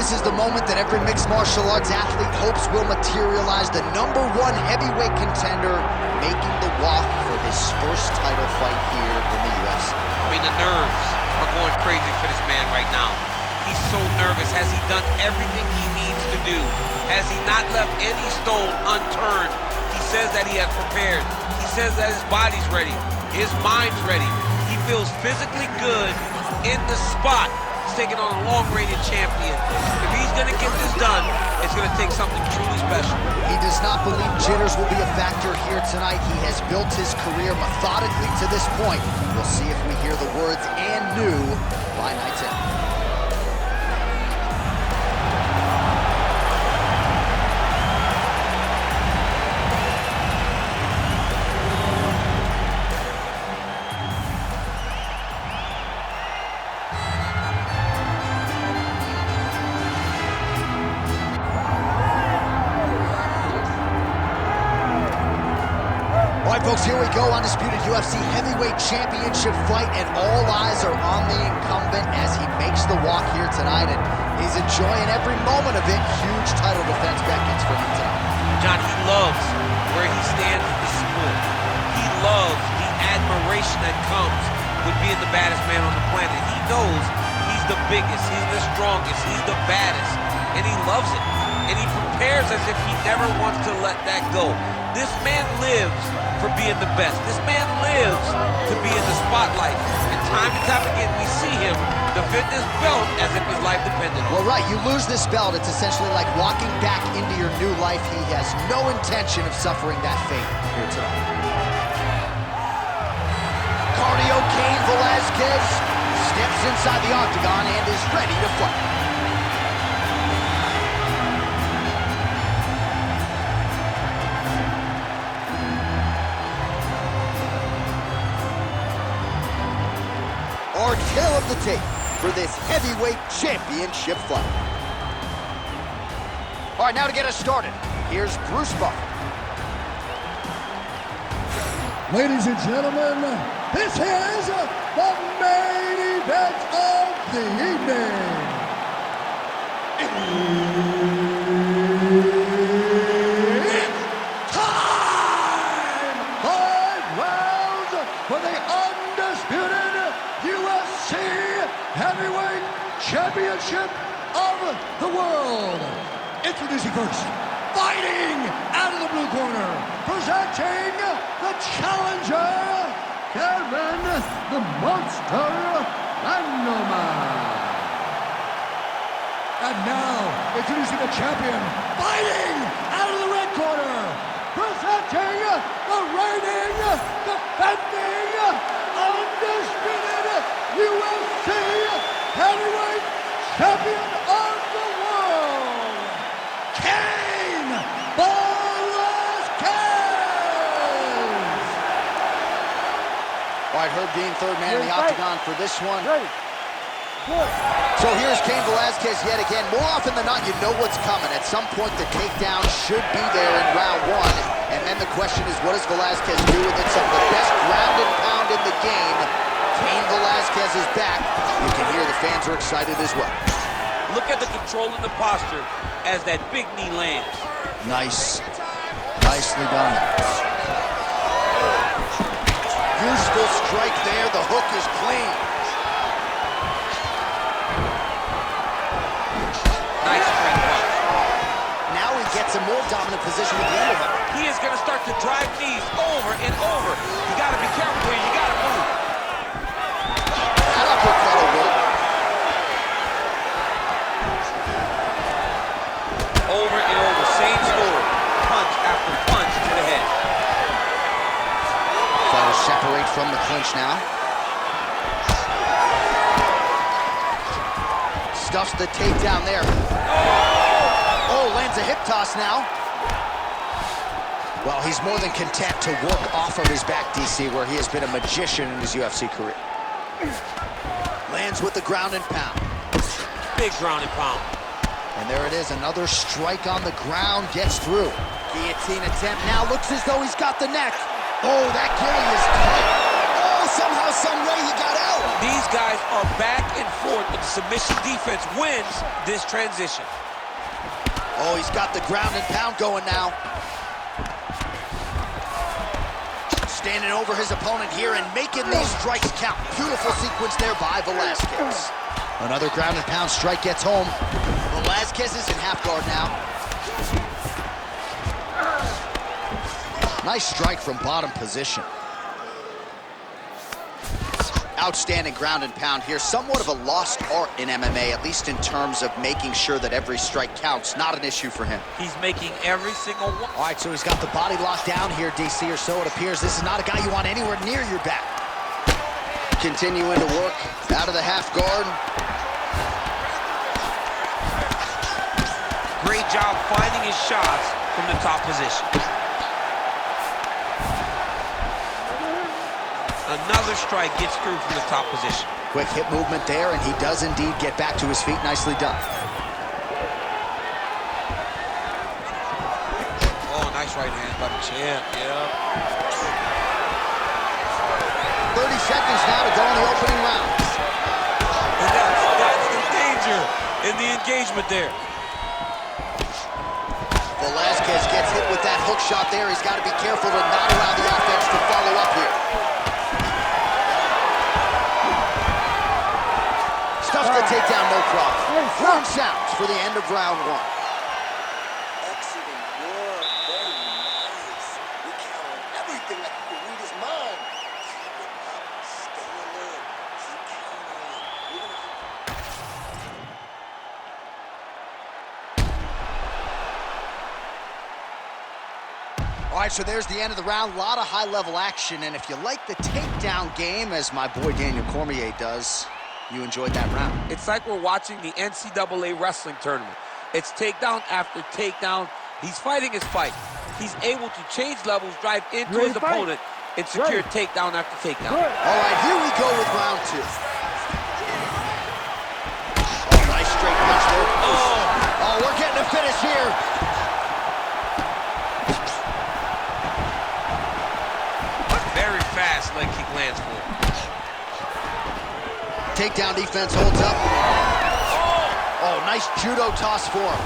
This is the moment that every mixed martial arts athlete hopes will materialize. The #1 heavyweight contender making the walk for his first title fight here in the UFC. I mean, the nerves are going crazy for this man right now. He's so nervous. Has he done everything he needs to do? Has he not left any stone unturned? He says that he has prepared. He says that his body's ready. His mind's ready. He feels physically good in the spot. He's taking on a long-reigning champion. If he's going to get this done, it's going to take something truly special. He does not believe jitters will be a factor here tonight. He has built his career methodically to this point. We'll see if we hear the words "and new" by night's end. All right, folks, here we go. Undisputed UFC heavyweight championship fight, and all eyes are on the incumbent as he makes the walk here tonight, and he's enjoying every moment of it. Huge title defense beckons for him tonight. John, he loves where he stands in the sport. He loves the admiration that comes with being the baddest man on the planet. He knows he's the biggest, he's the strongest, he's the baddest, and he loves it. And he prepares as if he never wants to let that go. This man lives for being the best. This man lives to be in the spotlight. And time again, we see him defend this belt as if his life depended on it. Well, right, you lose this belt, it's essentially like walking back into your new life. He has no intention of suffering that fate here tonight. Cardio Cain Velasquez steps inside the octagon and is ready to fight. Our tale of the tape for this heavyweight championship fight. All right, now to get us started, here's Bruce Buffer. Ladies and gentlemen, this is the main event of the evening. It's time! 5 rounds for the undisputed UFC Heavyweight Championship of the world. Introducing first, fighting out of the blue corner, presenting the challenger, Cain the Monster Randleman. And now, introducing the champion, fighting out of the red corner, presenting the reigning, defending, undisputed UFC Heavyweight Champion of the world, Cain Velasquez! All right, Herb Dean, third man in the octagon for this one. So here's Cain Velasquez yet again. More often than not, you know what's coming. At some point, the takedown should be there in round 1. And then the question is, what does Velasquez do with it? Some of the best ground and pound in the game. Cain Velasquez is back. You can hear the fans are excited as well. Look at the control and the posture as that big knee lands. Nice. Nicely done. Useful strike there. The hook is clean. Nice straight punch. Now he gets a more dominant position with the underhook. He is going to start to drive knees over and over. You got to be careful here. You got to move. That uppercut will work. Over and over. Same story. Punch after punch to the head. Fighters separate from the clinch now. Stuffs the takedown there. Oh, lands a hip toss now. Well, he's more than content to work off of his back, DC, where he has been a magician in his UFC career. Lands with the ground and pound. Big ground and pound. And there it is, another strike on the ground, gets through. Guillotine attempt now, looks as though he's got the neck. Oh, that gilly is tight. Oh, somehow, some way he got out. These guys are back and forth, but the submission defense wins this transition. Oh, he's got the ground and pound going now. Standing over his opponent here and making these strikes count. Beautiful sequence there by Velasquez. Another ground and pound strike gets home. Velasquez is in half guard now. Nice strike from bottom position. Outstanding ground and pound here. Somewhat of a lost art in MMA, at least in terms of making sure that every strike counts. Not an issue for him. He's making every single one. All right, so he's got the body locked down here, DC, or so it appears. This is not a guy you want anywhere near your back. Continuing to work out of the half guard. Great job finding his shots from the top position. Another strike gets through from the top position. Quick hip movement there, and he does indeed get back to his feet. Nicely done. Oh, nice right hand by the champ. Yeah. 30 seconds now to go in the opening round. And that's the danger in the engagement there. Velasquez gets hit with that hook shot there. He's got to be careful to not allow the offense to follow up here. Stuffs the takedown, no problem. Horn sounds for the end of round one. Excellent work, very nice. We count on everything that can read his mind. Keep it up, stay alert, keep counting. All right, so there's the end of the round. A lot of high-level action, and if you like the takedown game, as my boy Daniel Cormier does, you enjoyed that round. It's like we're watching the NCAA wrestling tournament. It's takedown after takedown. He's fighting his fight. He's able to change levels, drive into his opponent, and secure takedown after takedown. All right, here we go with round two. Oh, nice straight punch there. Oh, we're getting a finish here. Very fast leg kick lands for him. Takedown defense holds up. Oh, nice judo toss for him.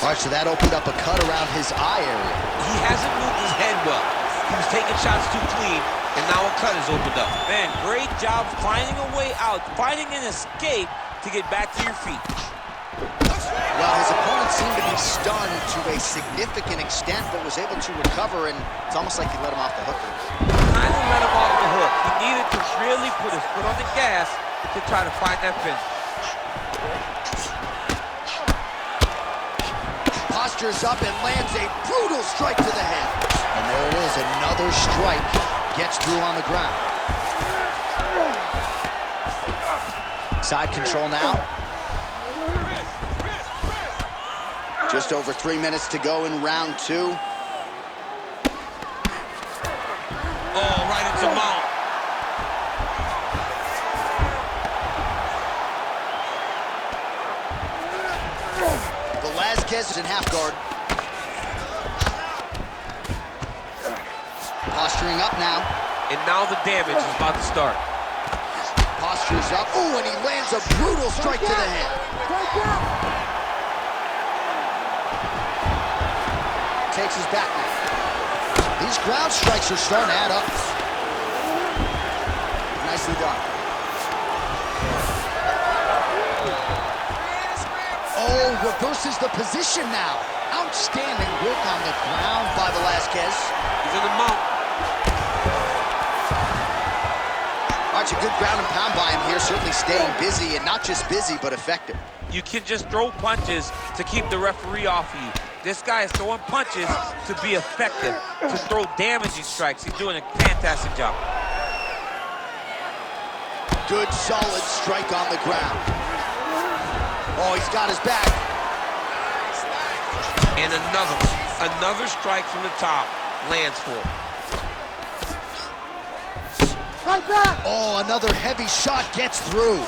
All right, so that opened up a cut around his eye area. He hasn't moved his head well. He was taking shots too clean, and now a cut has opened up. Man, great job finding a way out, finding an escape to get back to your feet. Well, his opponent seemed to be stunned to a significant extent, but was able to recover, and it's almost like he let him off the hook. Kind of let him off the hook. He needed to really put his foot on the gas to try to find that finish. Postures up and lands a brutal strike to the head. And there it is, another strike gets through on the ground. Side control now. Just over 3 minutes to go in round two. Oh, right into mount. Velasquez is in half guard. Posturing up now. And now the damage is about to start. Postures up. Ooh, and he lands a brutal strike to the head. Takes his back now. These ground strikes are starting to add up. Nicely done. Oh, reverses the position now. Outstanding work on the ground by Velasquez. He's in the mount. All right, a good ground and pound by him here, certainly staying busy, and not just busy, but effective. You can just throw punches to keep the referee off of you. This guy is throwing punches to be effective, to throw damaging strikes. He's doing a fantastic job. Good, solid strike on the ground. Oh, he's got his back. And another strike from the top lands for him. Oh, another heavy shot gets through.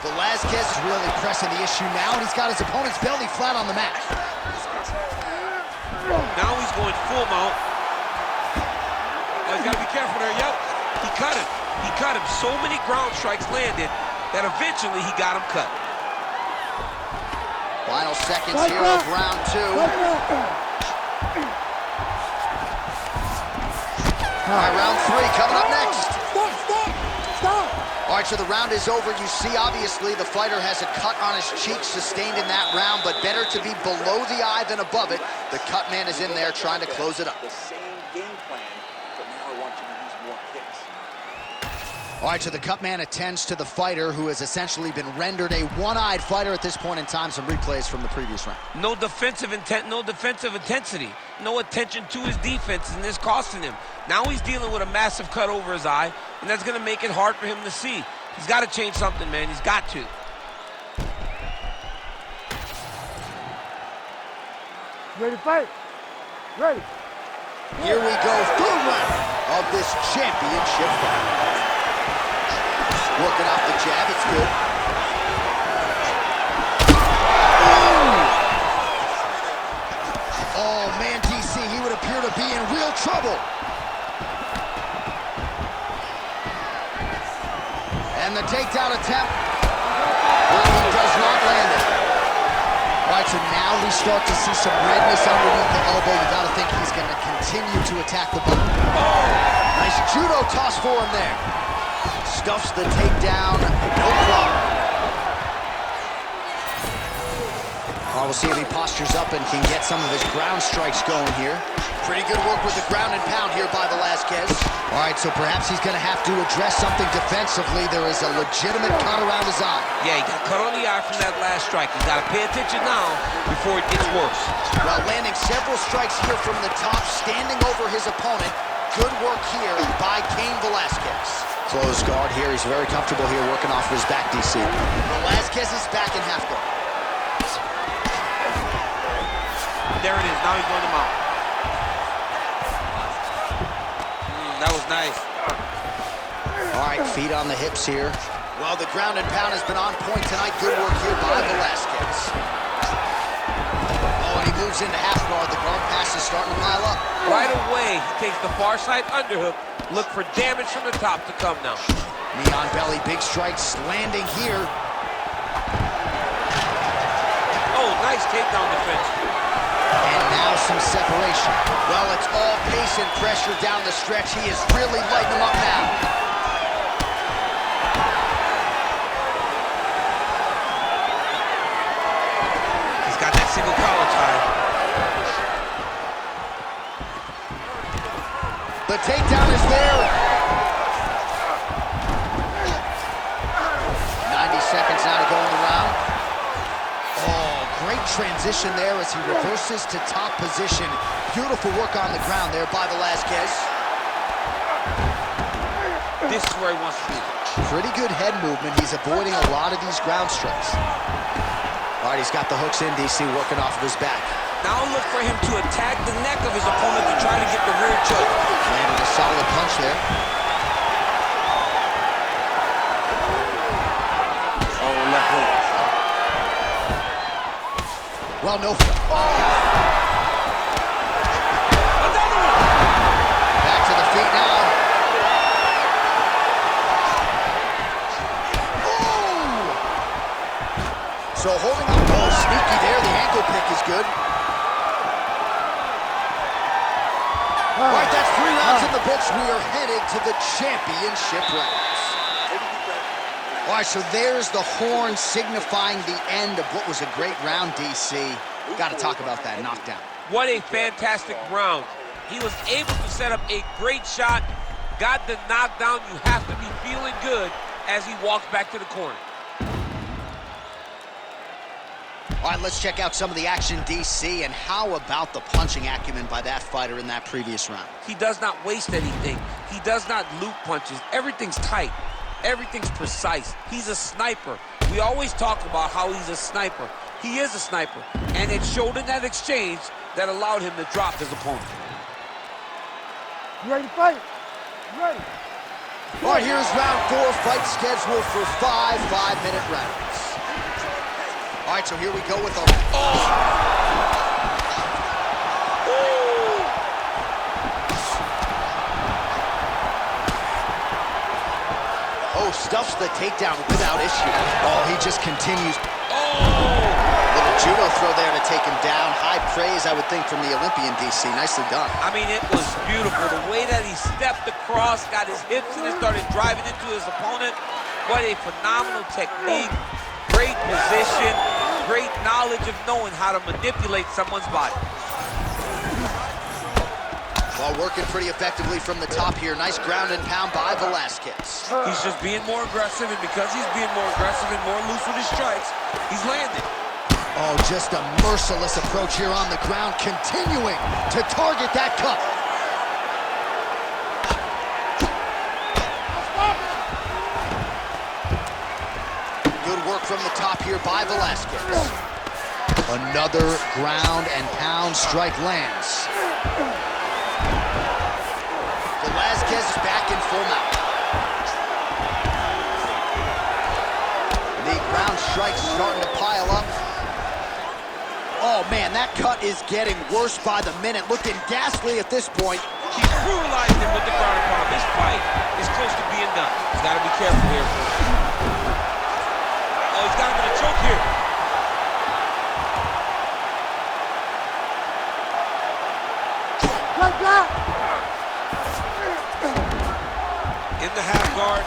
Velasquez is really pressing the issue now, and he's got his opponent's belly flat on the mat. Now he's going full mount. Oh, he's got to be careful there, yep. He cut him. He cut him. So many ground strikes landed that eventually he got him cut. Final seconds here of round 2. All right, round 3 coming up next. Stop! All right, so the round is over. You see, obviously, the fighter has a cut on his cheek sustained in that round, but better to be below the eye than above it. The cut man is in there trying to close it up. The same game plan, but now I want you to use more kicks. All right, so the cut man attends to the fighter who has essentially been rendered a one-eyed fighter at this point in time. Some replays from the previous round. No defensive intent, no defensive intensity, no attention to his defense, and this costing him. Now he's dealing with a massive cut over his eye, and that's going to make it hard for him to see. He's got to change something, man. He's got to. Ready to fight? Ready. Here we go, third round of this championship fight. Working off the jab, it's good. Oh, man, DC, he would appear to be in real trouble. And the takedown attempt, well, he does not land it. All right, so now we start to see some redness underneath the elbow. You gotta think he's gonna continue to attack the button. Oh, nice judo toss for him there. Stuffs the takedown, no problem. We'll see if he postures up and can get some of his ground strikes going here. Pretty good work with the ground and pound here by Velasquez. All right, so perhaps he's gonna have to address something defensively. There is a legitimate cut around his eye. Yeah, he got cut on the eye from that last strike. He's gotta pay attention now before it gets worse. Well, landing several strikes here from the top, standing over his opponent. Good work here by Cain Velasquez. Close guard here. He's very comfortable here working off of his back, DC. Velasquez is back in half guard. There it is. Now he's going to mount. That was nice. All right, feet on the hips here. Well, the ground and pound has been on point tonight. Good work here by Velasquez. Oh, and he moves into half guard. The guard pass is starting to pile up. Right away, he takes the far side underhook. Look for damage from the top to come now. Knee on belly, big strikes landing here. Oh, nice takedown defense. And now some separation. Well, it's all pace and pressure down the stretch. He is really lighting them up now. He's got that single collar tie. The takedown is there. 90 seconds now to go in the round. Oh, great transition there as he reverses to top position. Beautiful work on the ground there by Velasquez. This is where he wants to be. Pretty good head movement. He's avoiding a lot of these ground strikes. All right, he's got the hooks in, DC, working off of his back. Now look for him to attack the neck of his opponent to try to get the rear choke. Landed a solid punch there. Oh, left hook. Well, no. Oh! Another one! Back to the feet now. Oh! So holding up, oh, sneaky there. The ankle pick is good. All right, that's 3 rounds in the books. We are headed to the championship rounds. All right, so there's the horn signifying the end of what was a great round, DC. Got to talk about that knockdown. What a fantastic round. He was able to set up a great shot, got the knockdown. You have to be feeling good as he walks back to the corner. All right, let's check out some of the action, DC, and how about the punching acumen by that fighter in that previous round? He does not waste anything. He does not loop punches. Everything's tight. Everything's precise. He's a sniper. We always talk about how he's a sniper. He is a sniper, and it showed in that exchange that allowed him to drop his opponent. You ready to fight? You ready? All right, here's round 4, fight scheduled for 5 5-minute rounds. All right, so here we go with the... stuffs the takedown without issue. Oh, he just continues. Oh! Little judo throw there to take him down. High praise, I would think, from the Olympian, DC. Nicely done. I mean, it was beautiful. The way that he stepped across, got his hips in and started driving into his opponent. What a phenomenal technique. Great position. Great knowledge of knowing how to manipulate someone's body. Well, working pretty effectively from the top here. Nice ground and pound by Velasquez. He's just being more aggressive, and because he's being more aggressive and more loose with his strikes, he's landing. Oh, just a merciless approach here on the ground, continuing to target that cup. Good work from the top here by Velasquez. Another ground and pound strike lands. Velasquez is back in full mount. The ground strikes starting to pile up. Oh, man, that cut is getting worse by the minute. Looking ghastly at this point. He's brutalized him with the ground and pound. This fight is close to being done. He's got to be careful here. Oh, he's got him in a choke here. Like that. In the half guard.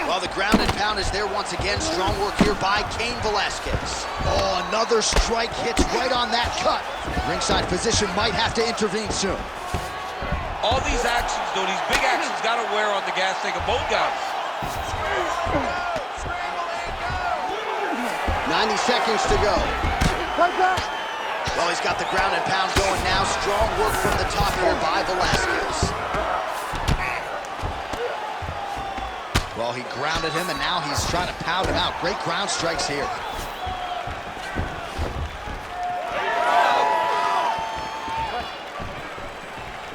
Well, the ground and pound is there once again. Strong work here by Cain Velasquez. Oh, another strike hits right on that cut. Ringside position might have to intervene soon. All these actions, though, these big actions, got to wear on the gas tank of both guys. 90 seconds to go. Like that. Well, he's got the ground and pound going now. Strong work from the top here by Velasquez. Well, he grounded him, and now he's trying to pound him out. Great ground strikes here.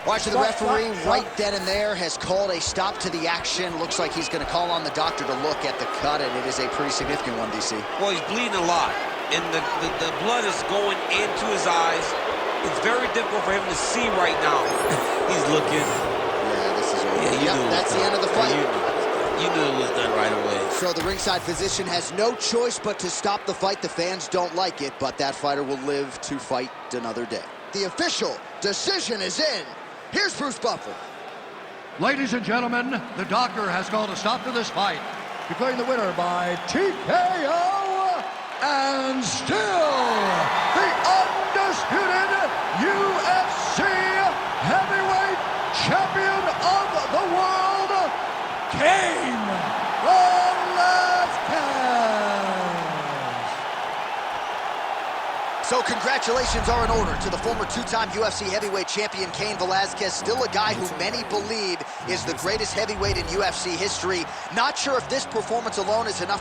Watching the referee right then and there has called a stop to the action. Looks like he's going to call on the doctor to look at the cut, and it is a pretty significant one, DC. Well, he's bleeding a lot, and the blood is going into his eyes. It's very difficult for him to see right now. He's looking. Yeah, this is over. Yeah, yep, that's the end of the fight. You knew it was done right away. So the ringside physician has no choice but to stop the fight. The fans don't like it, but that fighter will live to fight another day. The official decision is in. Here's Bruce Buffer. Ladies and gentlemen, the doctor has called a stop to this fight, declaring the winner by TKO, and still the undisputed UFC heavyweight champion of the world, Cain Velasquez. So congratulations are in order to the former two-time UFC heavyweight champion Cain Velasquez, still a guy who many believe is the greatest heavyweight in UFC history. Not sure if this performance alone is enough for